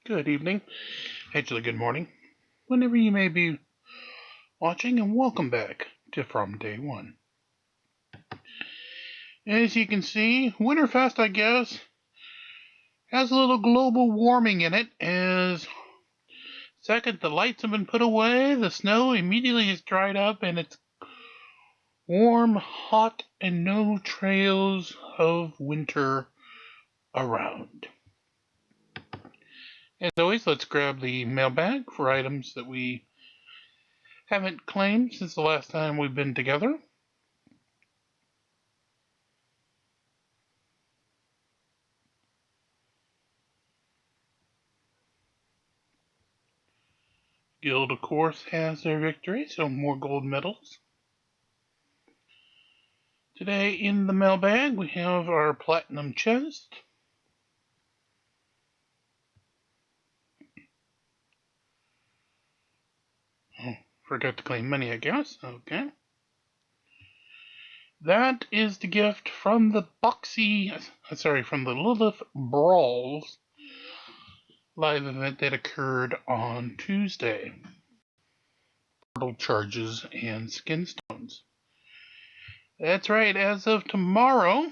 Good evening, actually good morning, whenever you may be watching, and welcome back to From Day One. As you can see, Winterfest, I guess, has a little global warming in it, as second the lights have been put away, the snow immediately has dried up, and it's warm, hot, and no trails of winter around. As always, let's grab the mailbag for items that we haven't claimed since the last time we've been together. Guild, of course, has their victory, so more gold medals. Today in the mailbag, we have our platinum chest. Oh, forgot to claim money, I guess. Okay. That is the gift from the from the Lilith Brawls live event that occurred on Tuesday. Portal charges and skin stones. That's right, as of tomorrow,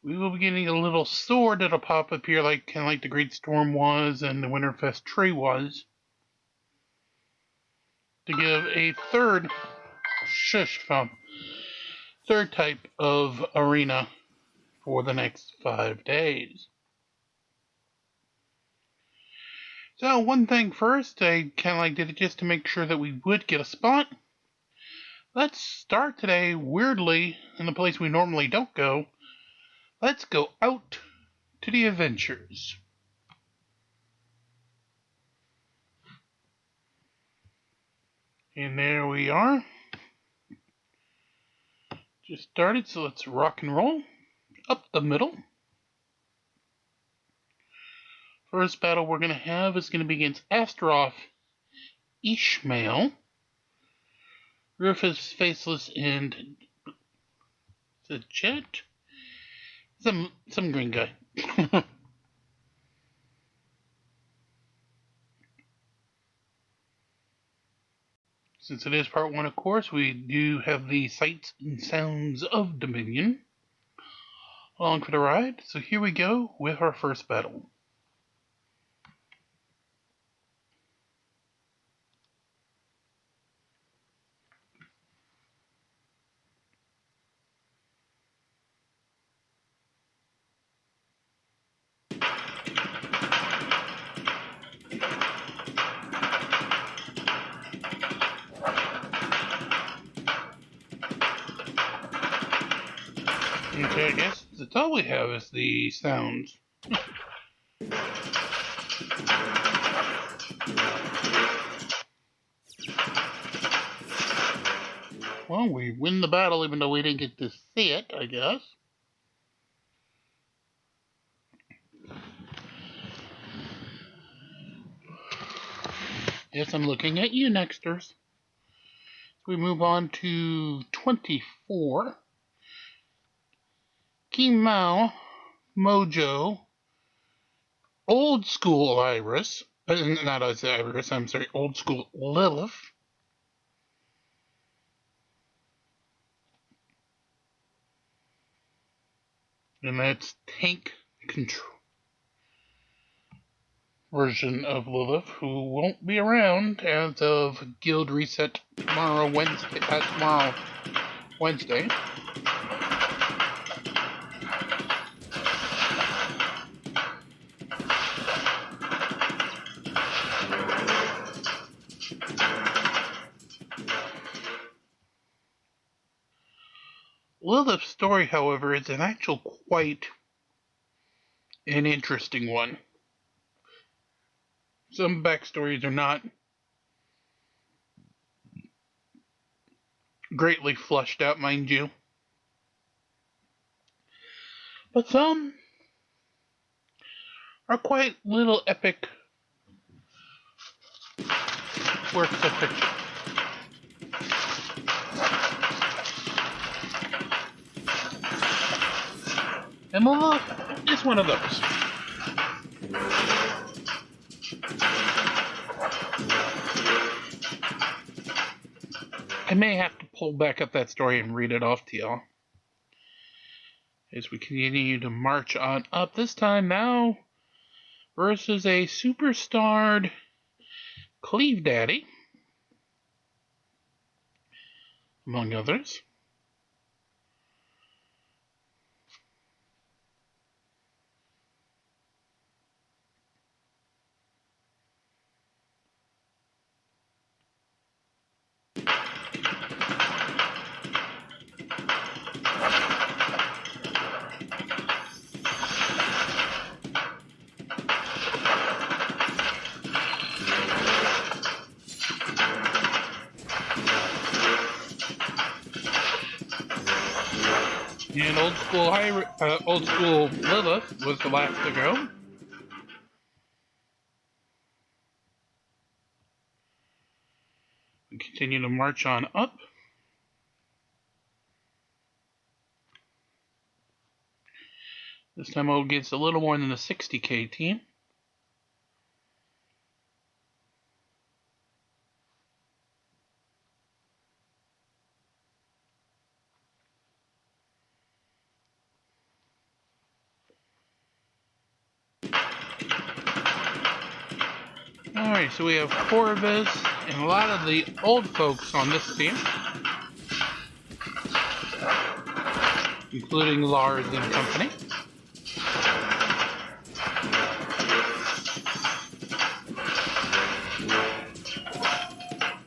we will be getting a little sword that'll pop up here, kind of like the Great Storm was and the Winterfest tree was, to give a third type of arena for the next 5 days. So one thing first, I kind of did it just to make sure that we would get a spot. Let's start today weirdly in the place we normally don't go. Let's go out to the adventures. And there we are. Just started, so let's rock and roll. Up the middle. First battle we're going to have is going to be against Astaroth Ishmael, Rufus Faceless, and the Jet? Some green guy. Since it is part 1, of course, we do have the sights and sounds of Dominion along for the ride. So here we go with our first battle. Okay, I guess that's all we have is the sounds. Well, we win the battle even though we didn't get to see it, I guess. Yes, I'm looking at you, Nexters. So we move on to 24. Kimau, Mojo, Old School Iris, not Iris, I'm sorry, Old School Lilith, and that's tank control version of Lilith, who won't be around as of Guild Reset tomorrow, Wednesday. Lilith's story, however, is quite an interesting one. Some backstories are not greatly fleshed out, mind you. But some are quite little epic works of fiction. And Lilith is one of those. I may have to pull back up that story and read it off to y'all. As we continue to march on up, this time now versus a superstarred Cleve Daddy, among others. And old school Lilith was the last to go. We continue to march on up. This time old gets a little more than the 60K team. Alright, so we have Corvus and a lot of the old folks on this team, including Lars and company.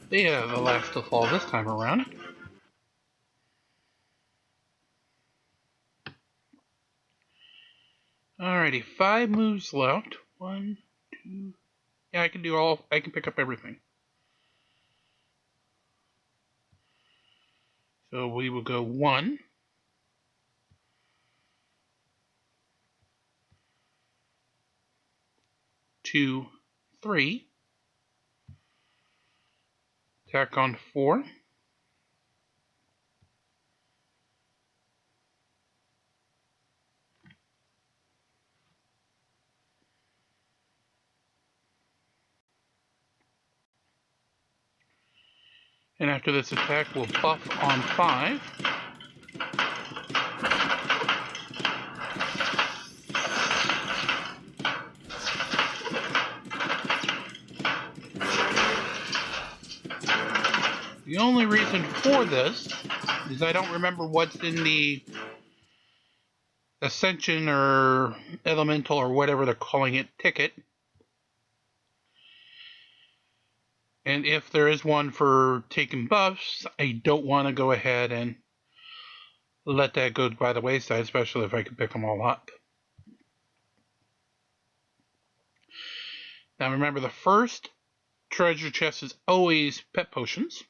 They have the last to fall this time around. Alrighty, 5 moves left. 1, 2. Yeah, I can pick up everything. So we will go 1, 2, 3. Attack on 4. And after this attack, we'll buff on 5. The only reason for this is I don't remember what's in the Ascension or Elemental or whatever they're calling it ticket. And if there is one for taking buffs, I don't want to go ahead and let that go by the wayside, especially if I can pick them all up. Now remember, the first treasure chest is always pet potions.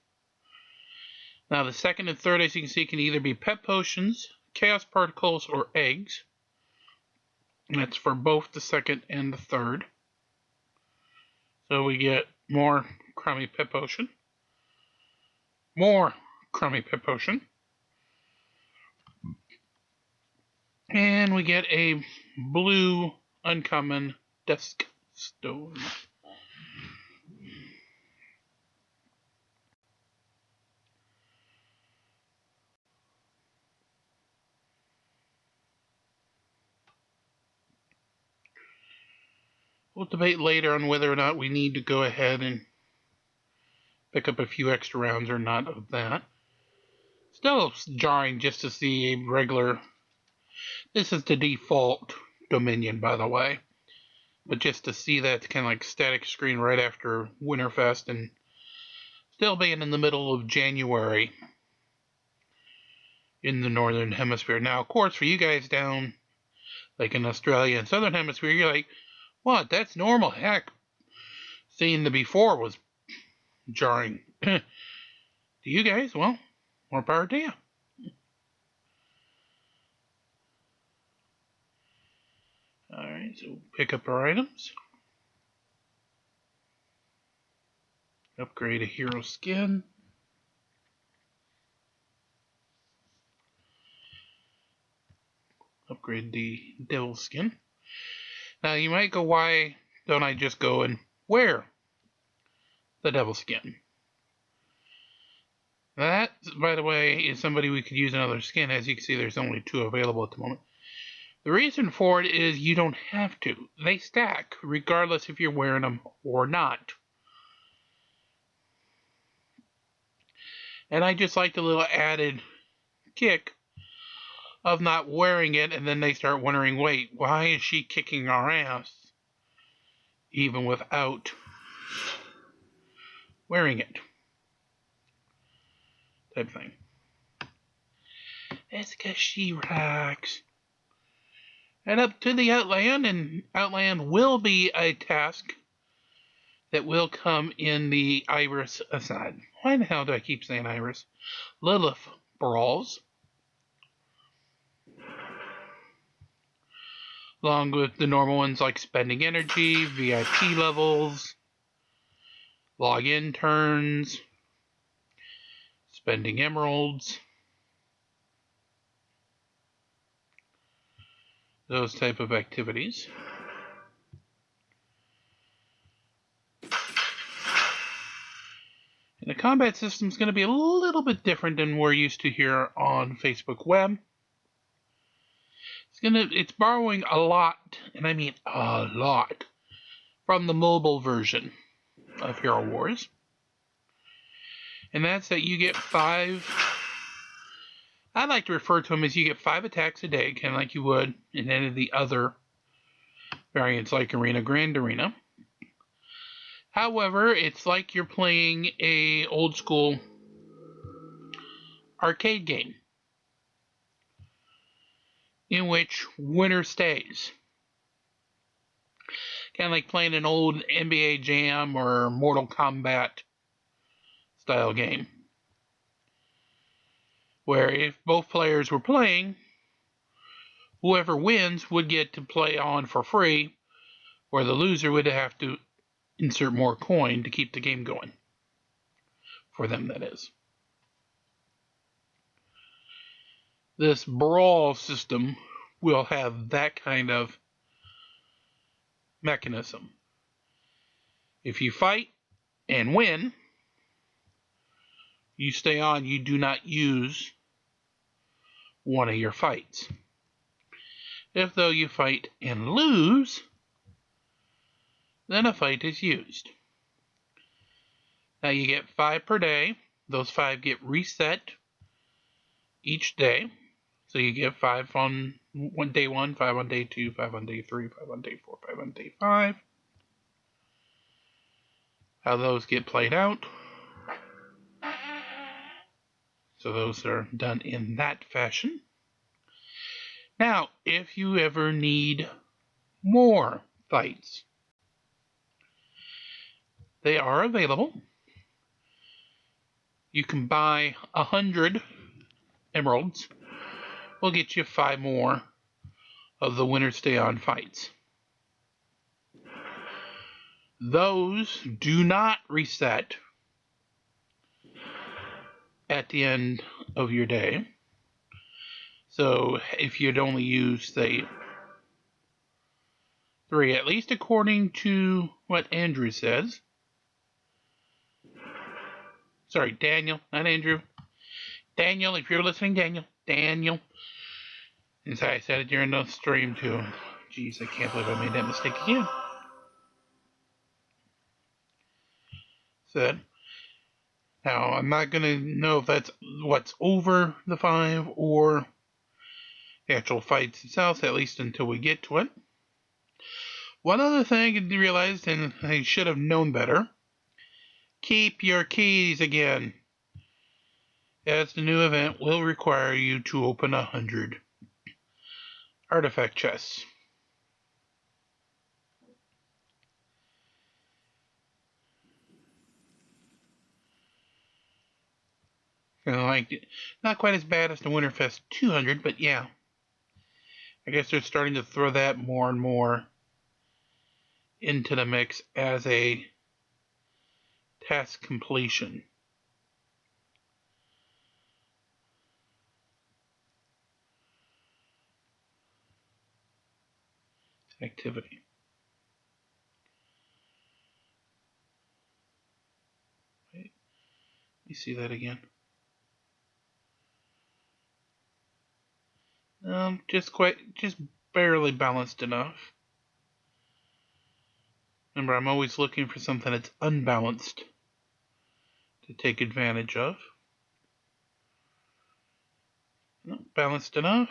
Now the second and third, as you can see, can either be pet potions, chaos particles, or eggs. And that's for both the second and the third. So we get more crummy pet potion. More crummy pet potion. And we get a blue uncommon desk stone. We'll debate later on whether or not we need to go ahead and pick up a few extra rounds or not of that. Still jarring just to see a regular... This is the default Dominion, by the way. But just to see that kind of like static screen right after Winterfest and still being in the middle of January in the Northern Hemisphere. Now, of course, for you guys down like in Australia and Southern Hemisphere, you're like, what? That's normal. Heck, seeing the before was jarring. To you guys, well, more power to you. Alright, so pick up our items. Upgrade a hero skin. Upgrade the devil skin. Now you might go, why don't I just go and wear the devil skin? That, by the way, is somebody we could use another skin. As you can see, there's only 2 available at the moment. The reason for it is you don't have to. They stack, regardless if you're wearing them or not. And I just like the little added kick of not wearing it, and then they start wondering, wait, why is she kicking our ass even without wearing it? Type thing. It's because she rocks. And up to the Outland, and Outland will be a task that will come in the Iris aside. Why the hell do I keep saying Iris? Lilith Brawls. Along with the normal ones like spending energy, VIP levels, login turns, spending emeralds, those type of activities. And the combat system is going to be a little bit different than we're used to here on Facebook Web. It's borrowing a lot, and I mean a lot, from the mobile version of Hero Wars. And that's that you get 5, I like to refer to them as you get 5 attacks a day, kind of like you would in any of the other variants like Arena, Grand Arena. However, it's like you're playing a old school arcade game in which winner stays. Kind of like playing an old NBA Jam or Mortal Kombat style game, where if both players were playing, whoever wins would get to play on for free, where the loser would have to insert more coin to keep the game going. For them, that is. This brawl system will have that kind of mechanism. If you fight and win, you stay on, you do not use one of your fights. If though you fight and lose, then a fight is used. Now you get 5 per day. Those 5 get reset each day. So you get 5 on day 1, 5 on day 2, 5 on day 3, 5 on day 4, 5 on day 5. How those get played out. So those are done in that fashion. Now, if you ever need more fights, they are available. You can buy 100 emeralds. We'll get you 5 more of the winner stay on fights. Those do not reset at the end of your day. So if you'd only used, say, 3, at least according to what Andrew says. Sorry, Daniel, not Andrew. Daniel, if you're listening, Daniel. And so I said it during the stream too. Jeez, I can't believe I made that mistake again. Said, now I'm not going to know if that's what's over the 5 or the actual fights itself, at least until we get to it. One other thing I realized, and I should have known better, keep your keys again, as the new event will require you to open 100 artifact chests. Kind of like, not quite as bad as the Winterfest 200, but yeah. I guess they're starting to throw that more and more into the mix as a task completion. Activity. Wait, let me see that again. Just barely balanced enough. Remember, I'm always looking for something that's unbalanced to take advantage of. No, balanced enough.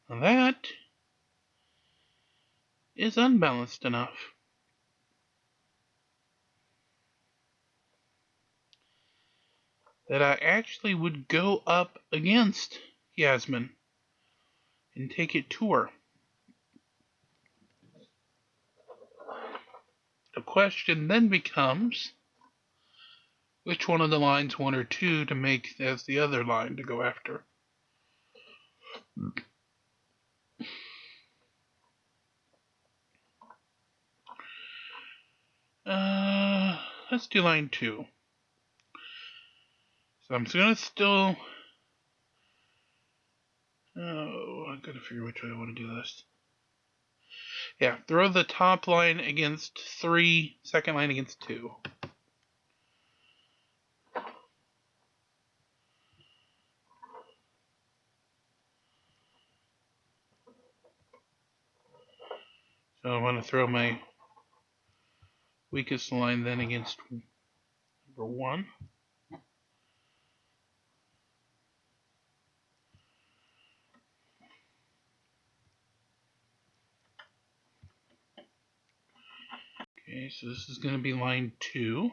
And that is unbalanced enough. That I actually would go up against Yasmin and take it to her. The question then becomes, which one of the lines 1 or 2 to make as the other line to go after? Let's do line 2. So I'm gonna still... Oh, I gotta figure which way I want to do this. Yeah, throw the top line against 3, second line against 2. So I'm going to throw my weakest line then against number 1. Okay, so this is going to be line 2.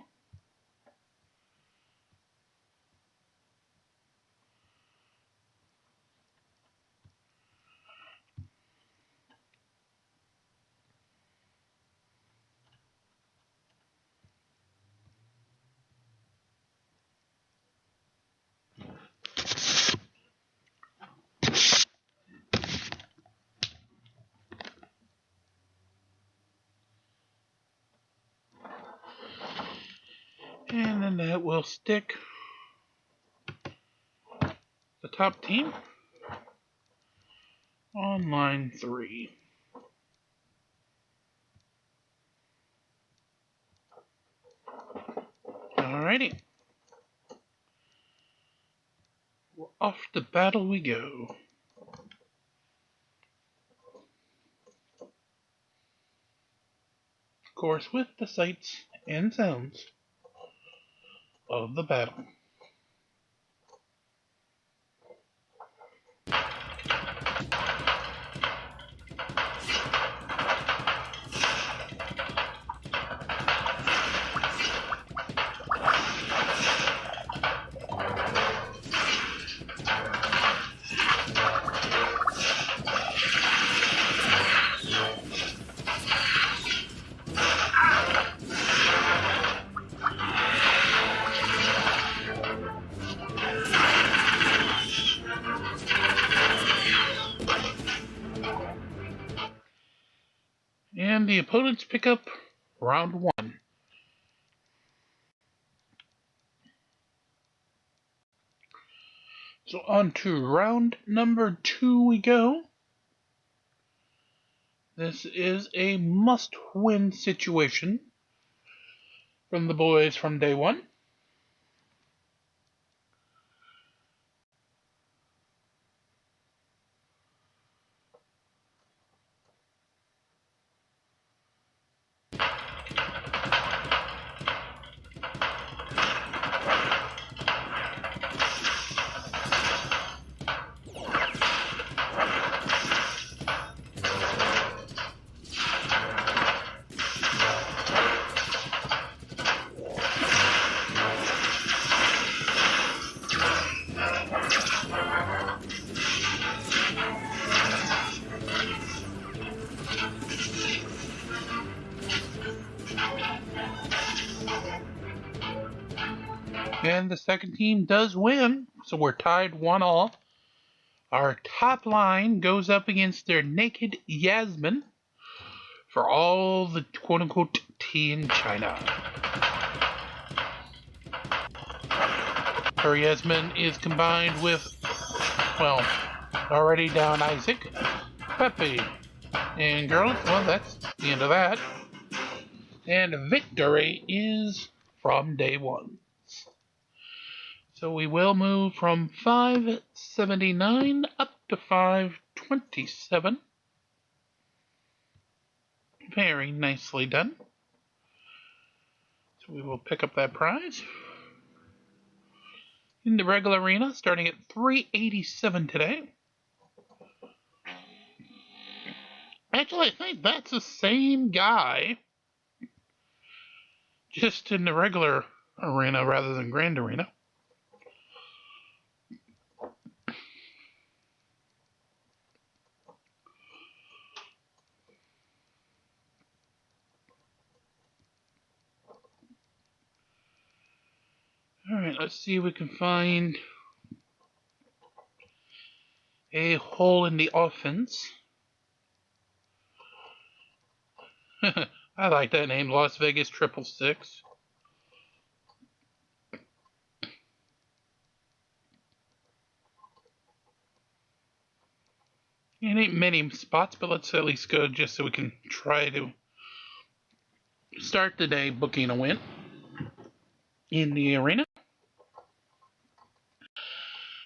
And then that will stick the top team on line 3. Alrighty. Off to battle we go. Of course, with the sights and sounds of the battle. And the opponents pick up round 1. So on to round number 2 we go. This is a must-win situation from the boys from day 1. And the second team does win, so we're tied 1-1. Our top line goes up against their naked Yasmin for all the quote-unquote tea in China. Her Yasmin is combined with, well, already down Isaac, Pepe, and girls, well, that's the end of that. And victory is from day 1. So we will move from 579 up to 527. Very nicely done. So we will pick up that prize. In the regular arena, starting at 387 today. Actually, I think that's the same guy, just in the regular arena rather than Grand Arena. Alright, let's see if we can find a hole in the offense. I like that name, Las Vegas 666. It ain't many spots, but let's at least go just so we can try to start the day booking a win in the arena.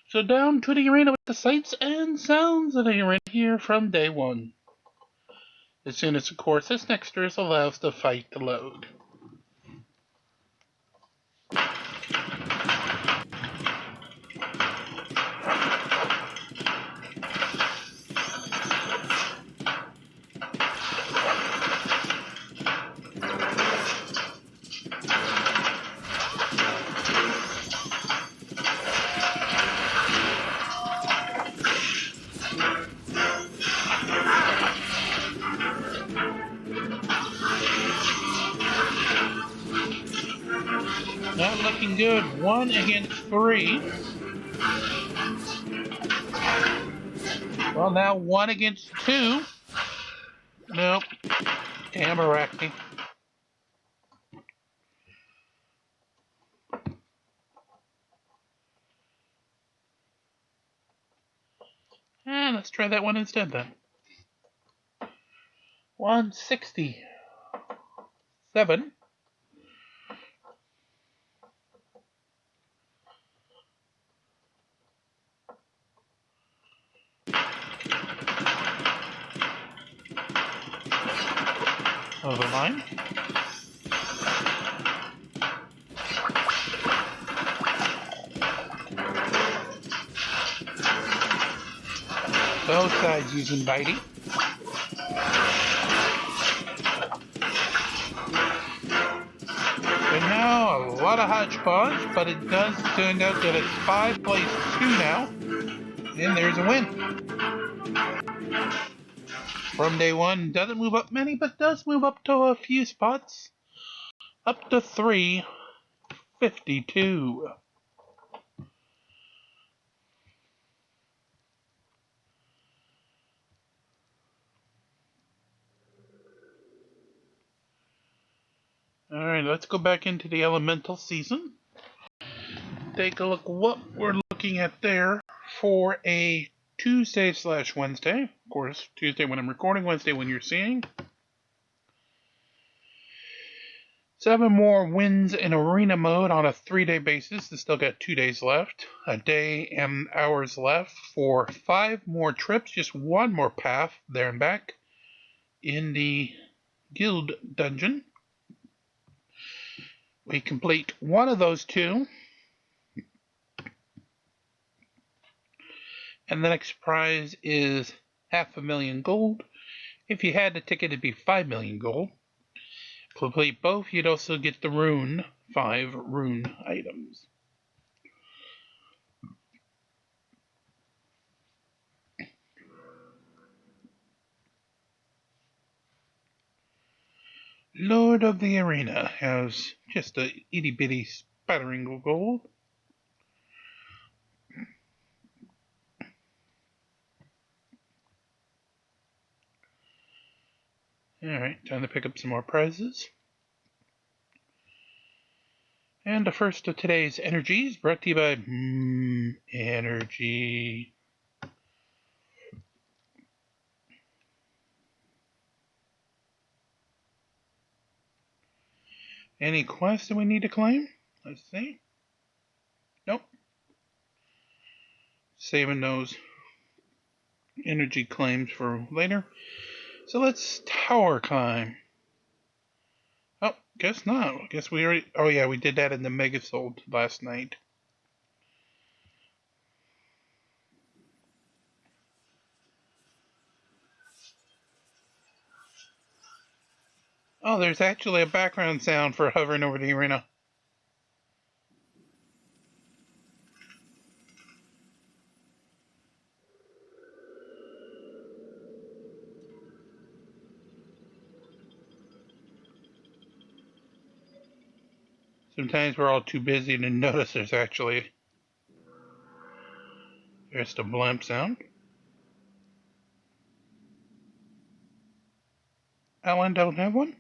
So down to the arena with the sights and sounds of the arena here from day one. As soon as, of course, this next verse allows the fight to load. Not looking good. 1 against 3. Well, now 1 against 2. Nope. Damn Arachne. And let's try that one instead then. 167. Over line. Both sides using bitey. So now a lot of hodgepodge, but it does turn out that it's 5 plays 2 now. And there's a win. From day one, doesn't move up many, but does move up to a few spots. Up to 352. Alright, let's go back into the elemental season. Take a look what we're looking at there for a Tuesday/Wednesday. Of course, Tuesday when I'm recording, Wednesday when you're seeing. 7 more wins in arena mode on a 3-day basis. They still got 2 days left. A day and hours left for 5 more trips. Just 1 more path there and back in the guild dungeon. We complete 1 of those 2. And the next prize is 500,000 gold. If you had the ticket, it'd be 5 million gold. Complete both, you'd also get the rune, 5 rune items. Lord of the Arena has just a itty bitty spattering of gold. Alright, time to pick up some more prizes. And the first of today's energies brought to you by Energy. Any quests that we need to claim? Let's see. Nope. Saving those energy claims for later. So let's tower climb. Oh, guess not. Guess we already... Oh yeah, we did that in the Mega Sold last night. Oh, there's actually a background sound for hovering over the arena. Sometimes we're all too busy to notice there's the blimp sound. Alan don't have one?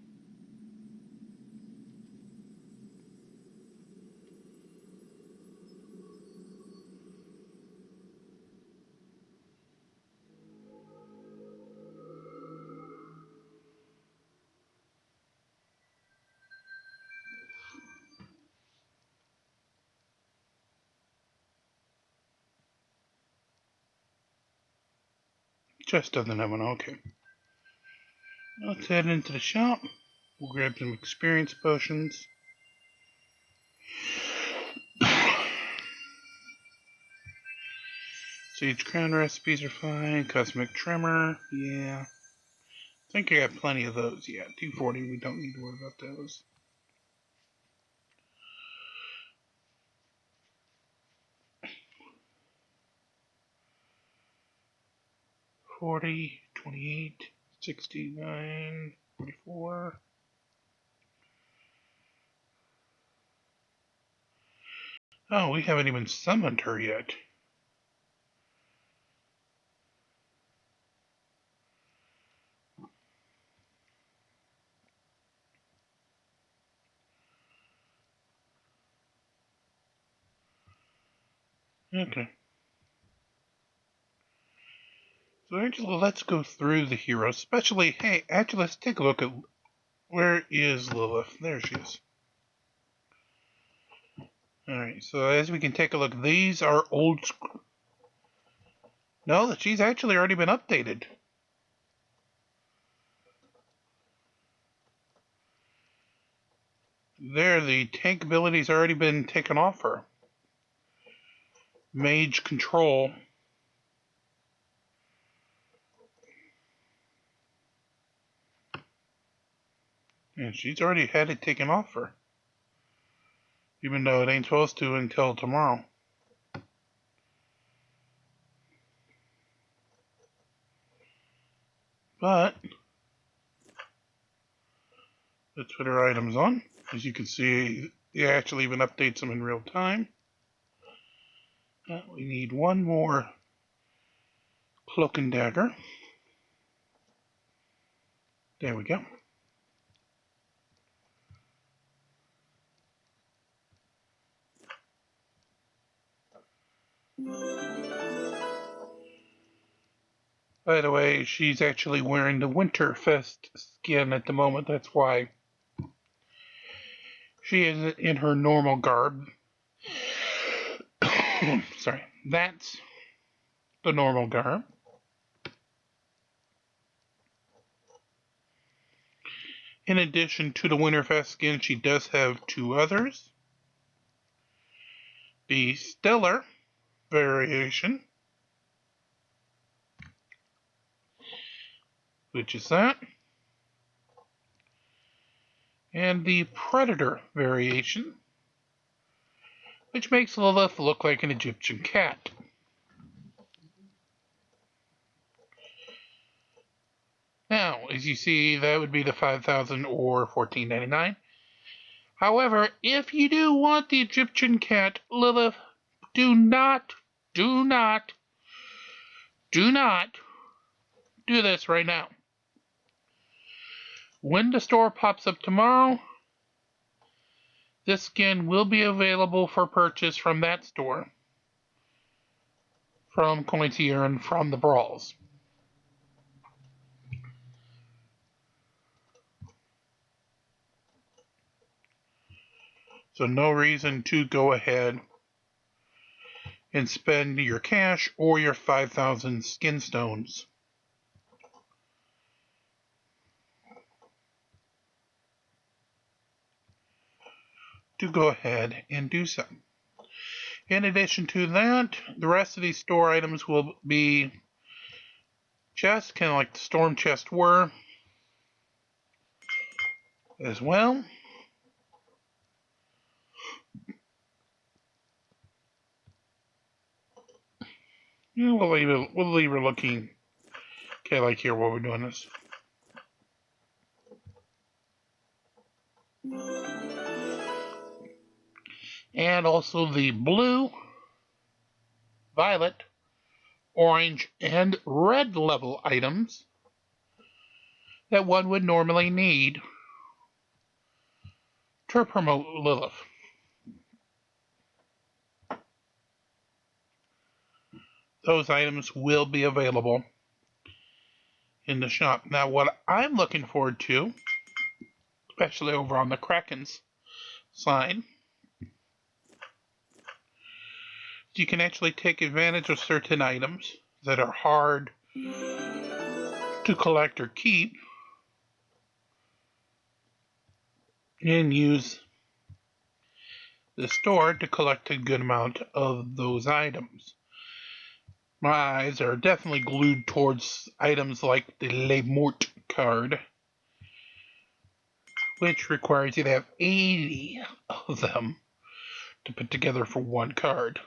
Just doesn't have one, okay. Let's head into the shop. We'll grab some experience potions. Siege crown recipes are fine. Cosmic tremor, yeah. I think I got plenty of those, yeah. 240, we don't need to worry about those. $40, $28, $69, $44. Oh, we haven't even summoned her yet. Okay. So Angela, let's go through the heroes. Especially, hey, actually, let's take a look at where is Lilith. There she is. Alright, so as we can take a look, these are old... No, she's actually already been updated. There, the tank ability's already been taken off her. Mage control. And she's already had it taken off her. Even though it ain't supposed to until tomorrow. But let's put her items on. As you can see, it actually even updates them in real time. We need one more cloak and dagger. There we go. By the way, she's actually wearing the Winterfest skin at the moment. That's why she is in her normal garb. Sorry. That's the normal garb. In addition to the Winterfest skin, she does have two others. The Stellar variation, which is that. And the Predator variation, which makes Lilith look like an Egyptian cat. Now, as you see, that would be the 5,000 or $14.99. However, if you do want the Egyptian cat, Lilith, do not do this right now. When the store pops up tomorrow, this skin will be available for purchase from that store. From CoinBase and Earn, from the brawls. So no reason to go ahead and spend your cash or your 5,000 skin stones. To go ahead and do so. In addition to that, the rest of these store items will be chests, kind of like the storm chests were, as well. Yeah, we'll leave it looking okay like here while we're doing this. And also the blue, violet, orange, and red level items that one would normally need to promote Lilith. Those items will be available in the shop. Now, what I'm looking forward to, especially over on the Kraken's side, you can actually take advantage of certain items that are hard to collect or keep and use the store to collect a good amount of those items. My eyes are definitely glued towards items like the Le Mort card, which requires you to have 80 of them to put together for one card.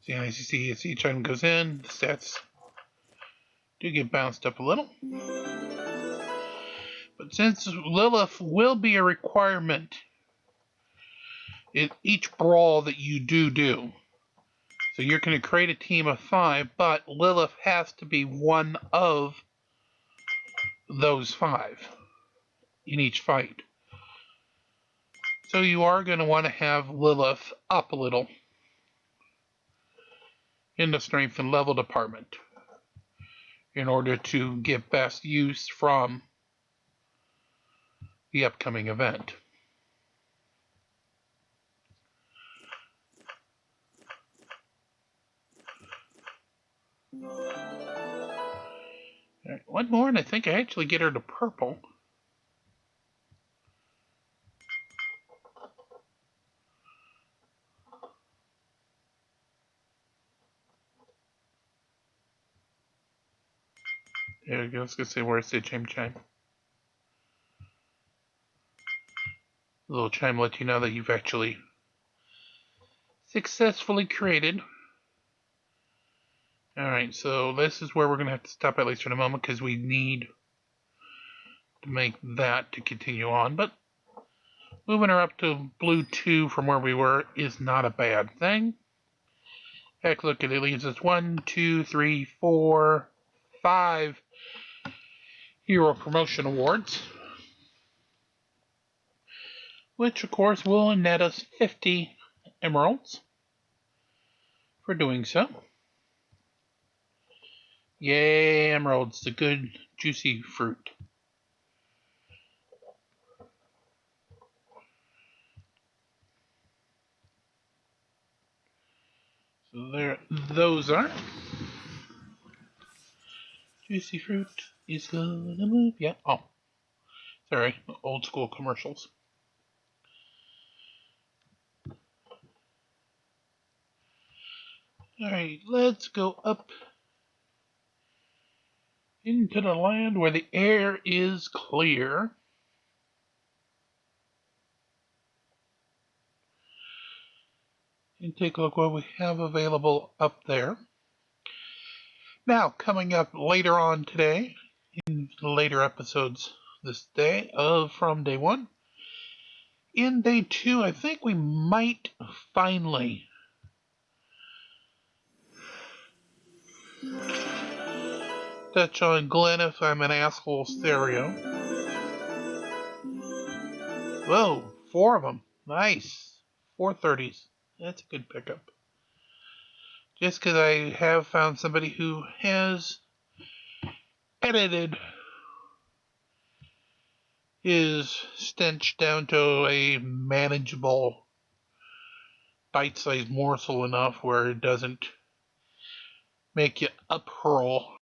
See, as you see, as each item goes in, the stats do get bounced up a little. But since Lilith will be a requirement in each brawl that you do, so you're going to create a team of 5, but Lilith has to be one of those 5 in each fight. So you are going to want to have Lilith up a little in the strength and level department in order to get best use from the upcoming event. Right, one more, and I think I actually get her to purple. There we go. I was going to say, where's the chime? The little chime lets you know that you've actually successfully created. Alright, so this is where we're going to have to stop at least for a moment because we need to make that to continue on. But moving her up to blue 2 from where we were is not a bad thing. Heck, look at it. It leaves us 1, 2, 3, 4, 5 hero promotion awards, which of course will net us 50 emeralds for doing so. Yay, emeralds, the good juicy fruit. So there, those are. Juicy fruit is gonna move. Yeah. Oh, sorry, old school commercials. Alright, let's go up into the land where the air is clear. And take a look what we have available up there. Now, coming up later on today, in later episodes this day from day 1, in day 2, I think we might finally touch on Glenn if I'm an asshole stereo. Whoa, 4 of them. Nice. 430s. That's a good pickup. Just because I have found somebody who has edited his stench down to a manageable bite-sized morsel enough where it doesn't make you uphurl.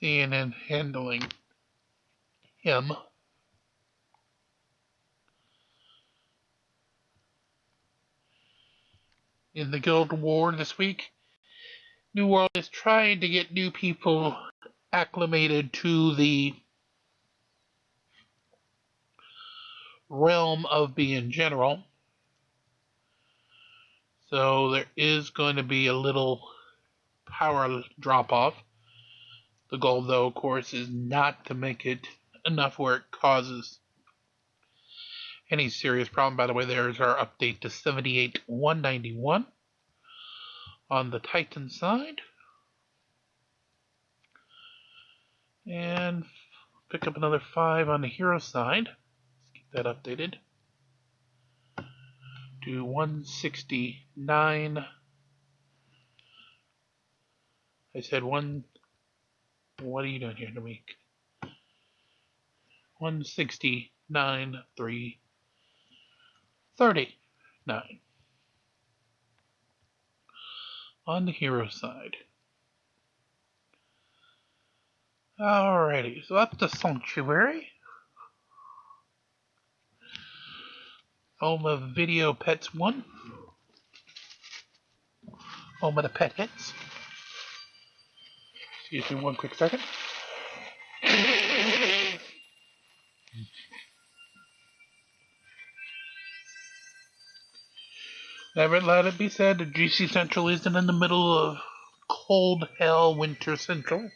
Seeing and handling him. In the Guild War this week, New World is trying to get new people acclimated to the realm of being general. So there is going to be a little power drop-off. The goal, though, of course, is not to make it enough where it causes any serious problem. By the way, there's our update to 78,191 on the Titan side. And pick up another 5 on the hero side. Let's keep that updated to 169. I said one. What are you doing here, Namik? 169,339 on the hero side. Alrighty, so up to Sanctuary. Home of Video Pets 1. Home of the Pet Hits. Excuse me one quick second. Never let it be said that GC Central isn't in the middle of cold hell winter central.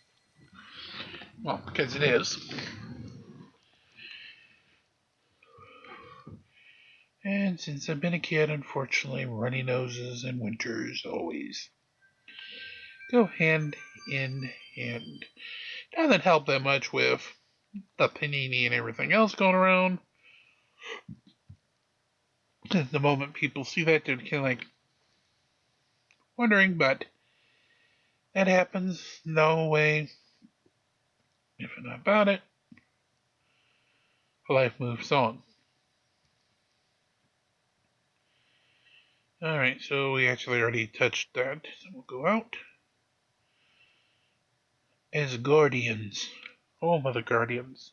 Well, because it is. And since I've been a kid, unfortunately, runny noses and winters always go hand in hand. Doesn't help that much with the panini and everything else going around. At the moment people see that, they're kind of like wondering, but that happens. No way. If not about it, life moves on. Alright, so we actually already touched that, so we'll go out. As Guardians. Oh, Mother Guardians.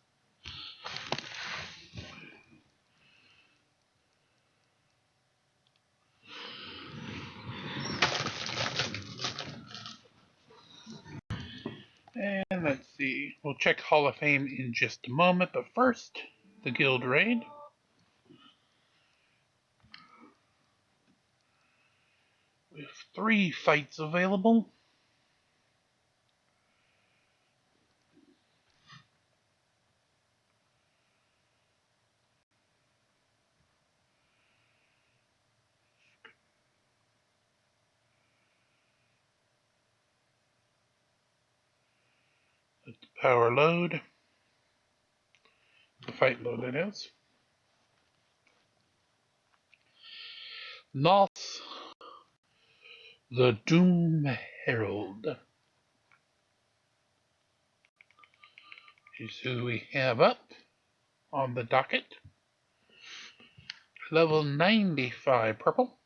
And let's see, we'll check Hall of Fame in just a moment, but first, the Guild Raid. We have 3 fights available. Let the power load. The fight load, that is. North, the Doom Herald is who we have up on the docket. Level 95 purple.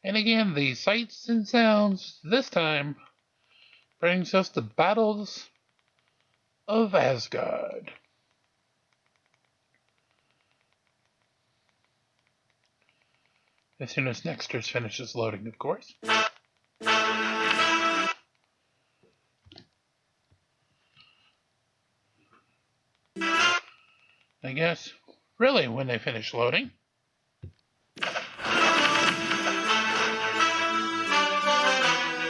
And again, the sights and sounds this time brings us to Battles of Asgard. As soon as Nexters finishes loading, of course. I guess, really, when they finish loading.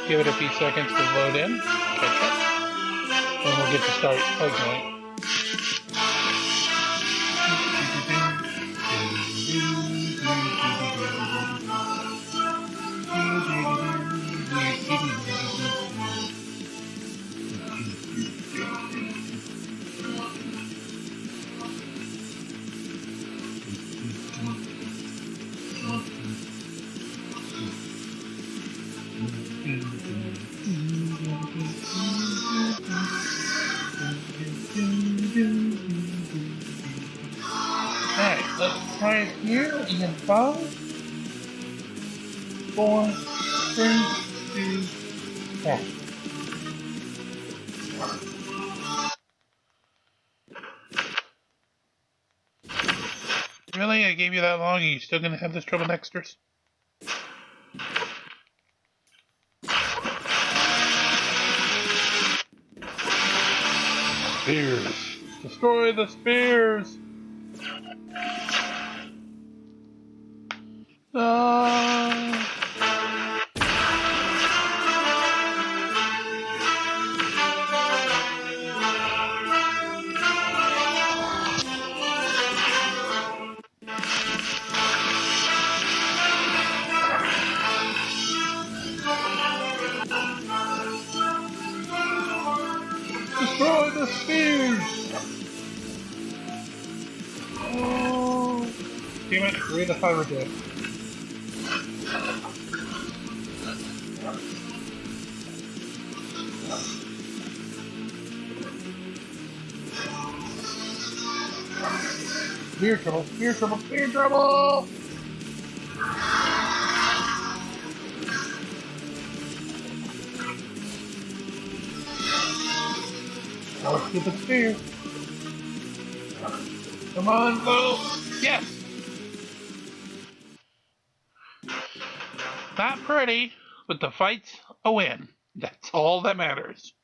Give it a few seconds to load in, catch up, and we'll get to start going. highest here in 5, 4, 3, 2, 1. Really? I gave you that long and you're still gonna have this trouble nexters? Spears. Destroy the spears! Destroy the spears! Oh. Damn it, create a fire dead. Spear trouble, spear trouble, spear trouble! Oh, stupid spear. Come on, Bo! Yes! Not pretty, but the fight's a win. That's all that matters.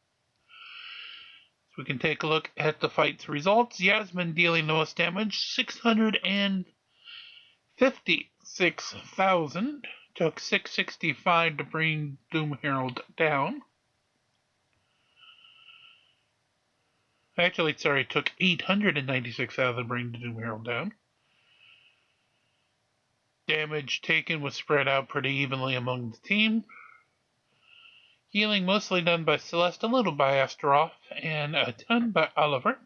So we can take a look at the fight's results. Yasmin dealing the most damage, 656,000. Took 665 to bring Doom Herald down. Actually, sorry, it took 896,000 to bring the Doom Herald down. Damage taken was spread out pretty evenly among the team. Healing mostly done by Celeste, a little by Astaroth, and a ton by Oliver.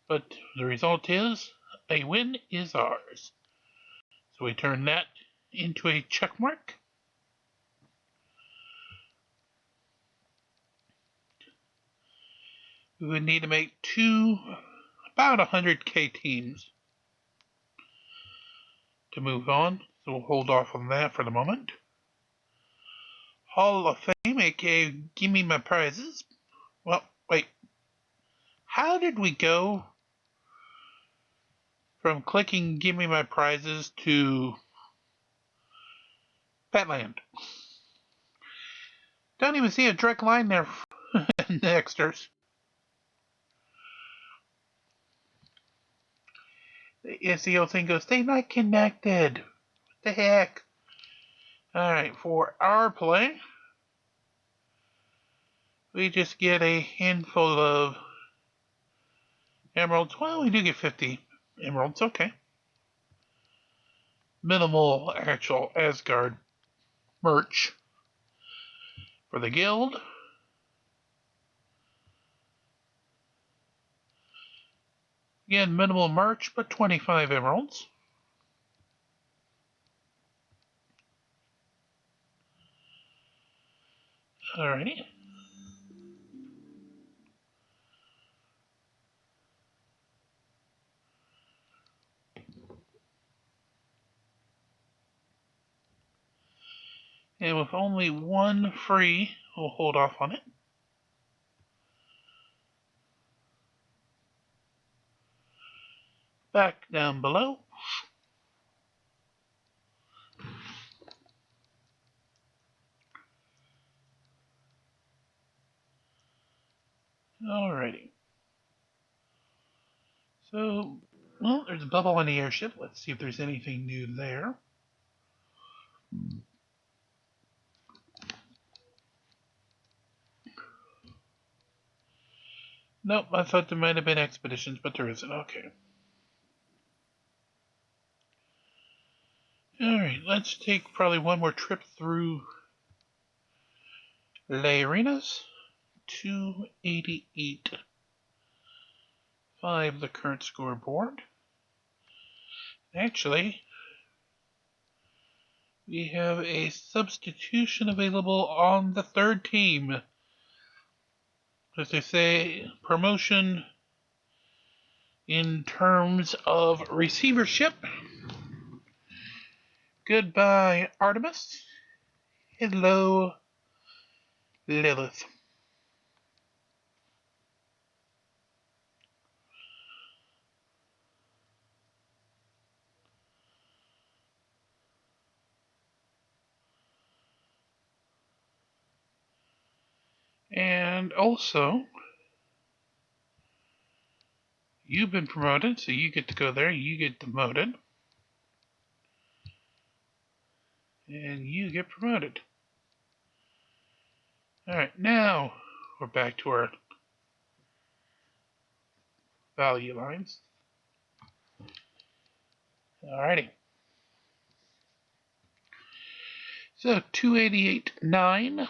But the result is, a win is ours. So we turn that into a check mark. We would need to make about 100k teams to move on. So we'll hold off on that for the moment. Hall of Fame, aka Give Me My Prizes. Well, wait. How did we go from clicking Give Me My Prizes to Petland? Don't even see a direct line there. Nexters. The SEO thing goes, stay not connected. What the heck? Alright, for our play, we just get a handful of emeralds. Well, we do get 50 emeralds, okay. Minimal actual Asgard merch for the guild. Again, minimal merch, but 25 emeralds. Alrighty. And with only one free, we'll hold off on it. Back down below. Alrighty. So, well, there's a bubble on the airship. Let's see if there's anything new there. Nope, I thought there might have been expeditions, but there isn't. Okay. Alright, let's take probably one more trip through Les Arenas. 288. 5 the current scoreboard. Actually, we have a substitution available on the third team. As they say, promotion In terms of receivership, goodbye Artemis. Hello Lilith. And also, you've been promoted, so you get to go there. You get demoted. And you get promoted. Alright, now we're back to our value lines. Alrighty. So 288.9.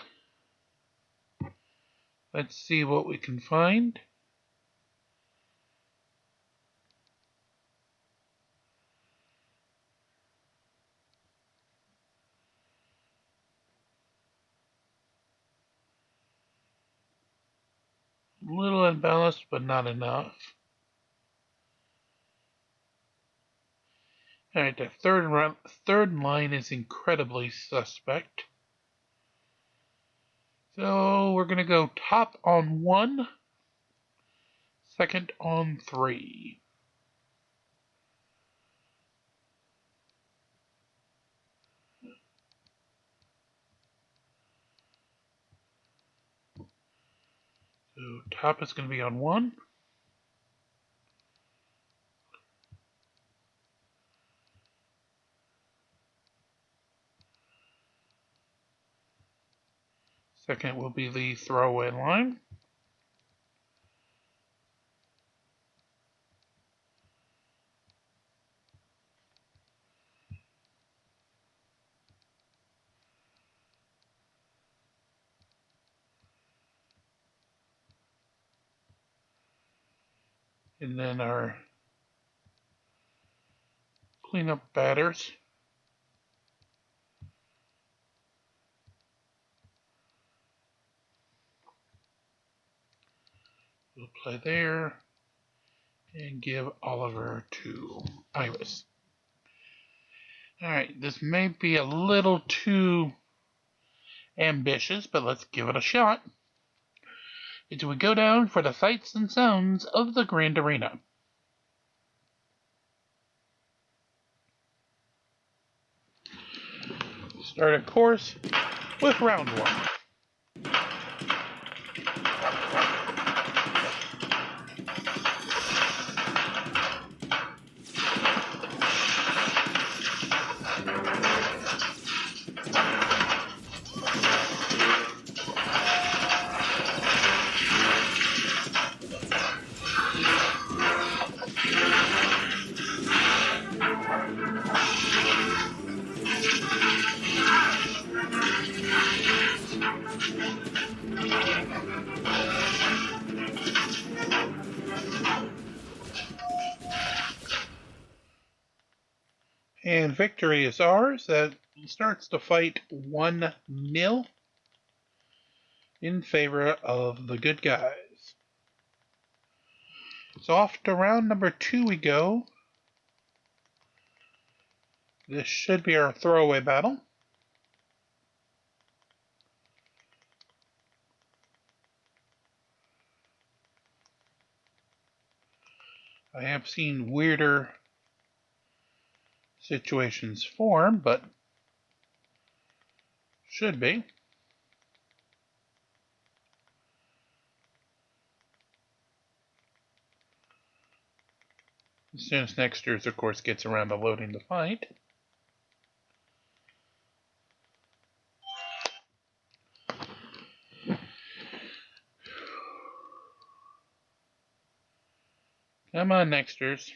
Let's see what we can find. A little unbalanced, but not enough. Alright, the third line is incredibly suspect. So we're going to go top on 1, second on 3. So top is going to be on 1. Second will be the throwaway line. And then our cleanup batters. We'll play there and give Oliver to Iris. Alright, this may be a little too ambitious, but let's give it a shot. As we go down for the sights and sounds of the Grand Arena. Start of course with round 1. And victory is ours. That starts the fight 1-0 in favor of the good guys. So off to round number 2 we go. This should be our throwaway battle. I have seen weirder situations form, but should be. As soon as Nexters, of course, gets around to loading the fight. Come on, Nexters.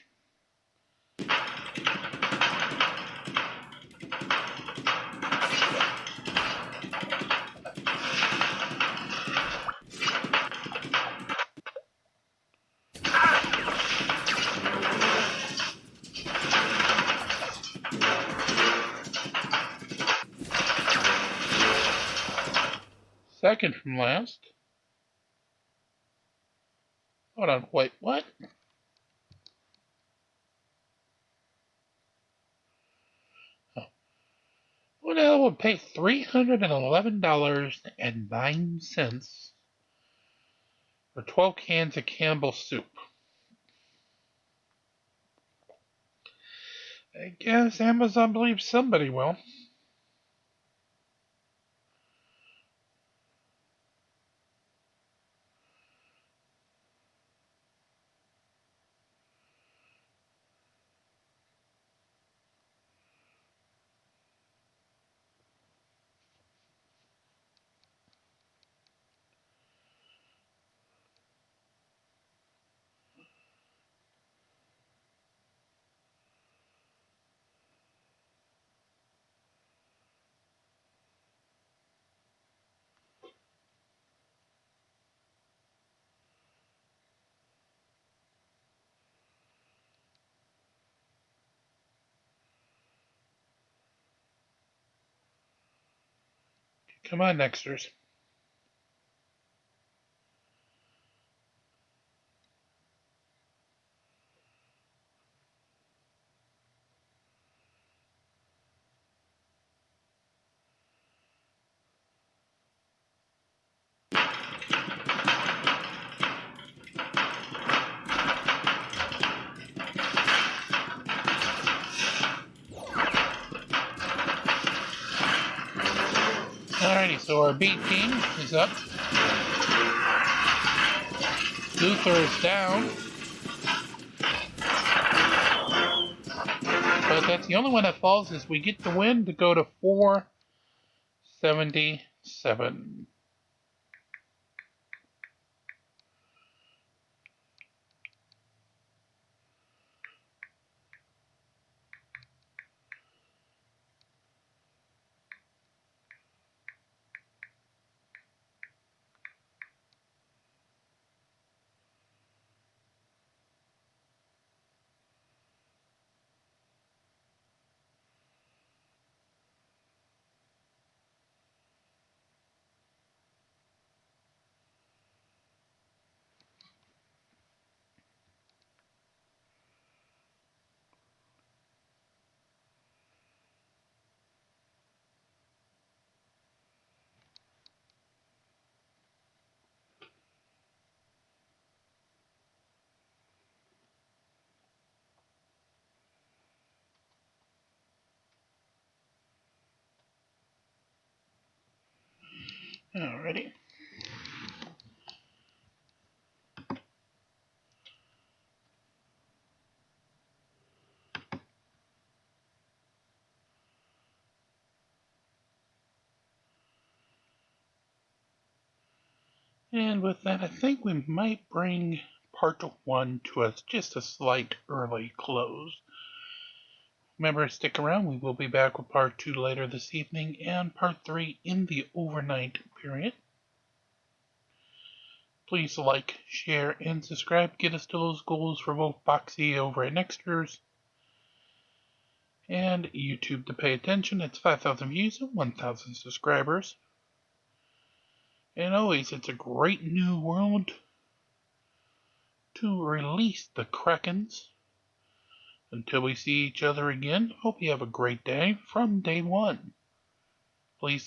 Second from last. Hold on, wait, what? Well, would pay $311.09 for 12 cans of Campbell's soup. I guess Amazon believes somebody will. Come on, Nexters. Alrighty, so our B team is up. Luther is down. But that's the only one that falls is we get the win to go to 477. Alrighty. And with that, I think we might bring part 1 to just a slight early close. Remember, stick around. We will be back with part 2 later this evening and part 3 in the overnight period. Please like, share, and subscribe. Get us to those goals for both Boxy over at Nexters and YouTube to pay attention. It's 5,000 views and 1,000 subscribers. And always, it's a great new world to release the Krakens. Until we see each other again, hope you have a great day from day one. Please